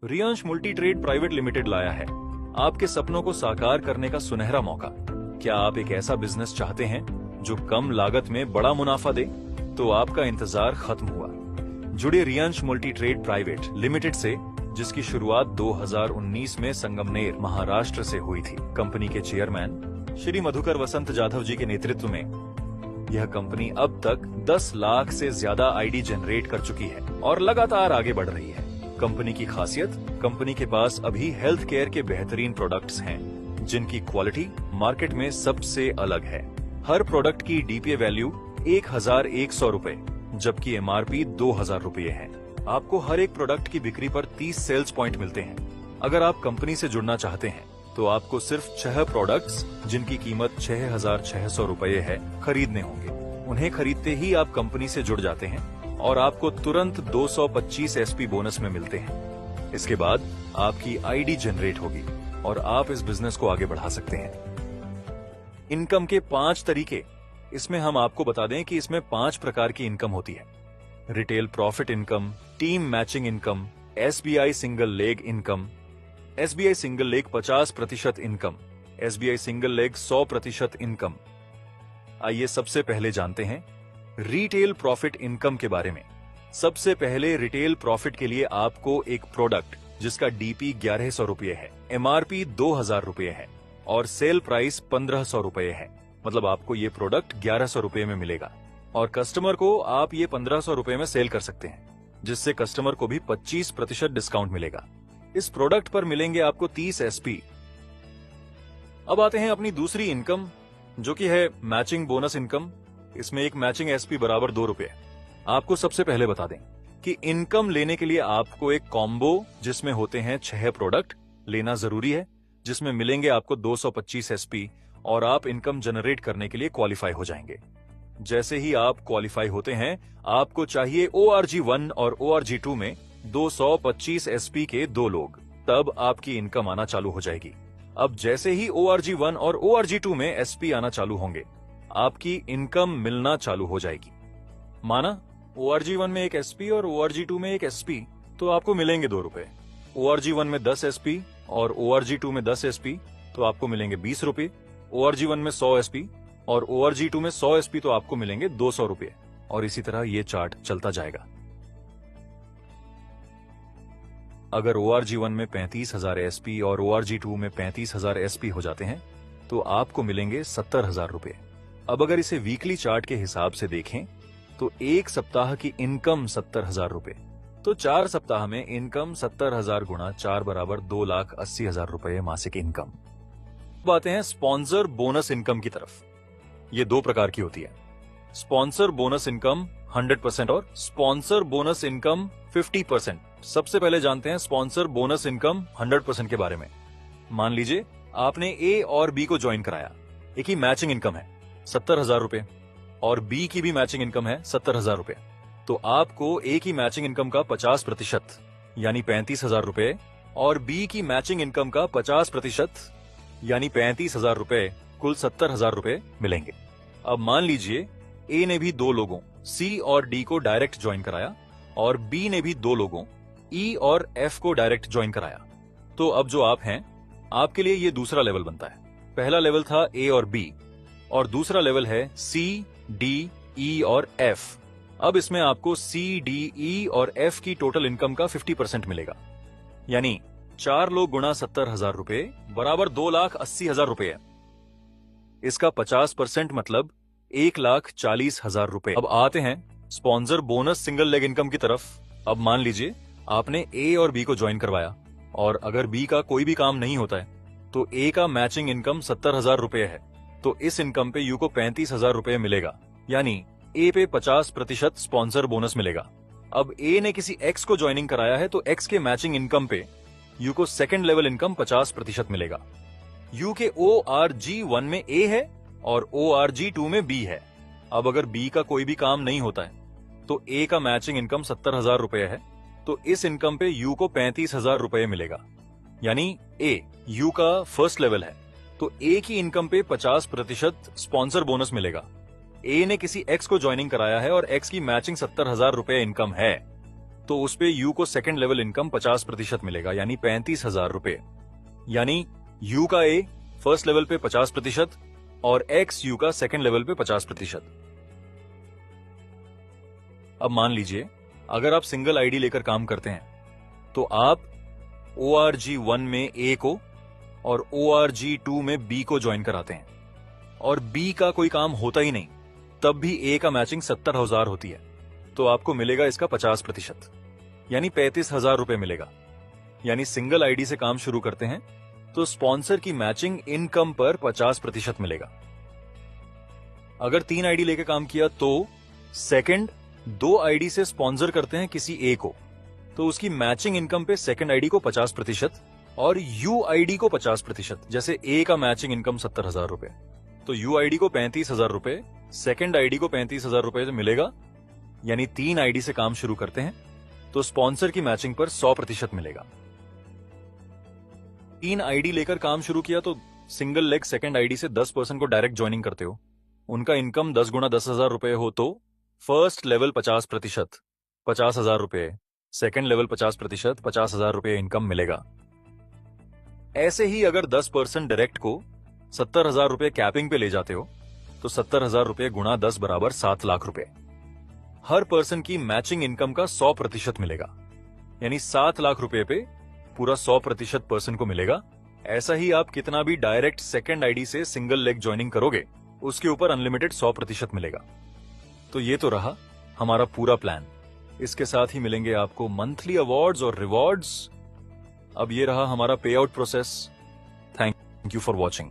Riyansh multi trade private limited लाया है आपके सपनों को साकार करने का सुनहरा मौका। क्या आप एक ऐसा बिजनेस चाहते हैं जो कम लागत में बड़ा मुनाफा दे? तो आपका इंतजार खत्म हुआ। जुड़े Riyansh multi trade private limited से, जिसकी शुरुआत 2019 में संगमनेर, महाराष्ट्र से हुई थी। कंपनी के चेयरमैन श्री मधुकर वसंत जाधव जी के नेतृत्व में यह कंपनी अब तक 10 लाख से ज्यादा आईडी जनरेट कर चुकी है और लगातार आगे बढ़ रही है। कंपनी की खासियत, कंपनी के पास अभी हेल्थ केयर के बेहतरीन प्रोडक्ट्स हैं, जिनकी क्वालिटी मार्केट में सबसे अलग है। हर प्रोडक्ट की डीपीए वैल्यू 1100 रुपए, जबकि एमआरपी 2000 रुपए है। आपको हर एक प्रोडक्ट की बिक्री पर 30 सेल्स पॉइंट मिलते हैं। अगर आप कंपनी से जुड़ना चाहते हैं तो आपको सिर्फ 6 प्रोडक्ट्स, जिनकी कीमत 6600 रुपए है, खरीदने होंगे। उन्हें खरीदते ही आप कंपनी से जुड़ जाते हैं और आपको तुरंत 225 एसपी बोनस में मिलते हैं। इसके बाद आपकी आईडी जनरेट होगी और आप इस बिजनेस को आगे बढ़ा सकते हैं। इनकम के 5 तरीके, इसमें हम आपको बता दें कि इसमें 5 प्रकार की इनकम होती है। Retail profit income, team matching income, SBI single leg income, SBI single leg 50% income, SBI single leg 100% income. आइए सबसे पहले जानते हैं रिटेल प्रॉफिट इनकम के बारे में। सबसे पहले रिटेल प्रॉफिट के लिए आपको एक प्रोडक्ट जिसका डीपी 1100 रुपए है, एमआरपी 2000 रुपए है और सेल प्राइस 1500 रुपए है, मतलब आपको ये प्रोडक्ट 1100 रुपए में मिलेगा और कस्टमर को आप ये 1500 रुपए में सेल कर सकते हैं, जिससे कस्टमर को भी 25% डिस्काउंट मिलेगा। इस प्रोडक्ट पर मिलेंगे आपको 30 एसपी। अब आते हैं अपनी दूसरी इनकम, जो कि है मैचिंग बोनस इनकम। इसमें एक मैचिंग एसपी बराबर 2 रुपए। आपको सबसे पहले बता दें कि इनकम लेने के लिए आपको एक कॉम्बो जिसमें होते हैं 6 प्रोडक्ट लेना जरूरी है, जिसमें मिलेंगे आपको 225 एसपी और आप इनकम जनरेट करने के लिए क्वालिफाई हो जाएंगे। जैसे ही आप क्वालिफाई होते हैं, आपको चाहिए ORG1 और ORG2 में 225 एसपी के 2 लोग, तब आपकी इनकम आना चालू हो जाएगी। अब जैसे ही ORG1 और ORG2 में एसपी आना चालू होंगे, आपकी इनकम मिलना चालू हो जाएगी। माना ORG1 में एक एसपी और ORG2 में एक एसपी, तो आपको मिलेंगे 2 रुपए। ORG1 में 10 एसपी और ORG2 में 10 एसपी, तो आपको मिलेंगे 20 रुपए। ORG1 में 100 एसपी और ORG2 में 100 एसपी, तो आपको मिलेंगे 200 रुपए। और इसी तरह ये चार्ट चलता जाएगा। अगर ORG1 में 35,000 एसपी और ORG2 में 35,000 एसपी हो जाते हैं, तो आपको मिलेंगे 70,000 रुपए। अब अगर इसे वीकली चार्ट के हिसाब से देखें तो एक सप्ताह की इनकम 70,000 रुपए, तो 4 सप्ताह में इनकम 70,000 गुणा 4 बराबर 2,80,000 रुपए मासिक इनकम। अब आते हैं स्पॉन्सर बोनस इनकम की तरफ। ये 2 प्रकार की होती है, स्पॉन्सर बोनस इनकम 100% और स्पॉन्सर बोनस इनकम 50%। सबसे पहले जानते हैं स्पॉन्सर बोनस इनकम 100% के बारे में। मान लीजिए आपने ए और बी को ज्वाइन कराया, एक ही मैचिंग इनकम है 70,000 रुपए और बी की भी मैचिंग इनकम है 70,000 रुपए, तो आपको ए की मैचिंग इनकम का 50% यानी 35,000 रुपए और बी की मैचिंग इनकम का 50% यानी 35,000 रुपए, कुल 70,000 रुपए मिलेंगे। अब मान लीजिए ए ने भी 2 लोगों सी और डी को डायरेक्ट ज्वाइन कराया और बी ने भी 2 लोगों ई और एफ को डायरेक्ट ज्वाइन कराया, तो अब जो आप हैं, आपके लिए ये दूसरा लेवल बनता है। पहला लेवल था ए और बी और दूसरा लेवल है सी, डी, ई और एफ। अब इसमें आपको सी, डी, ई और एफ की टोटल इनकम का 50% मिलेगा, यानी 4 लोग गुणा 70,000 रुपए बराबर 2,80,000 रुपए है। इसका 50% मतलब 1,40,000 रुपए। अब आते हैं sponsor bonus single leg income की तरफ। अब मान लीजिए आपने ए और बी को ज्वाइन करवाया और अगर बी का कोई भी काम नहीं होता है, तो ए का मैचिंग इनकम 70,000 रुपए है, तो इस इनकम पे यू को 35,000 रुपए मिलेगा, यानी ए पे 50% स्पॉन्सर बोनस मिलेगा। अब ए ने किसी एक्स को ज्वाइनिंग कराया है, तो एक्स के मैचिंग इनकम पे यू को सेकंड लेवल इनकम 50% मिलेगा। यू के ORG1 में ए है और ORG2 में बी है। अब अगर बी का कोई भी काम नहीं होता है, तो ए का मैचिंग इनकम 70,000 रुपए है, तो इस इनकम पे यू को 35,000 रुपए मिलेगा, यानी ए यू का फर्स्ट लेवल है, तो ए की इनकम पे 50% स्पॉन्सर बोनस मिलेगा। ए ने किसी एक्स को ज्वाइनिंग कराया है और एक्स की मैचिंग 70,000 रुपए इनकम है, तो उस पे यू को सेकंड लेवल इनकम 50% मिलेगा, यानी 35,000 रुपए। यानी यू का ए फर्स्ट लेवल पे 50% और एक्स यू का सेकंड लेवल पे 50%। अब मान लीजिए अगर आप सिंगल आईडी लेकर काम करते हैं तो आप ORG1 में ए को और ORG2 में बी को ज्वाइन कराते हैं और बी का कोई काम होता ही नहीं, तब भी ए का मैचिंग 70,000 होती है, तो आपको मिलेगा इसका 50%, यानी 35,000 रुपए मिलेगा। यानी सिंगल आईडी से काम शुरू करते हैं तो स्पॉन्सर की मैचिंग इनकम पर 50% मिलेगा। अगर 3 आईडी लेके काम किया तो सेकंड 2 आईडी से स्पॉन्सर करते हैं किसी ए को, तो उसकी मैचिंग इनकम पे सेकंड आईडी को 50% और यू आईडी को 50%। जैसे ए का मैचिंग इनकम 70,000 रुपए, तो यू आईडी को 35,000 रुपए, सेकंड आईडी को 35,000 रुपए मिलेगा। यानी 3 आईडी से काम शुरू करते हैं तो स्पॉन्सर की मैचिंग पर 100% मिलेगा। 3 आईडी लेकर काम शुरू किया तो सिंगल लेग सेकंड आईडी से 10% को डायरेक्ट ज्वाइनिंग करते हो, उनका इनकम 10 गुना 10,000 रुपए हो तो फर्स्ट लेवल 50%, 50,000 रुपए, सेकंड लेवल 50%, 50,000 रुपए इनकम मिलेगा। ऐसे ही अगर 10% डायरेक्ट को 70,000 रुपए कैपिंग पे ले जाते हो तो 70,000 रुपए गुणा 10 बराबर 7 लाख रुपए। हर पर्सन की मैचिंग इनकम का 100% मिलेगा, यानी 7 लाख रुपए पे पूरा 100% पर्सन को मिलेगा। ऐसा ही आप कितना भी डायरेक्ट सेकंड आईडी से सिंगल लेग ज्वाइनिंग करोगे उसके ऊपर अनलिमिटेड 100% मिलेगा। तो ये तो रहा हमारा पूरा प्लान। इसके साथ ही मिलेंगे आपको मंथली अवार्ड्स और रिवॉर्ड्स। अब ये रहा हमारा पे out process. Thank you for watching.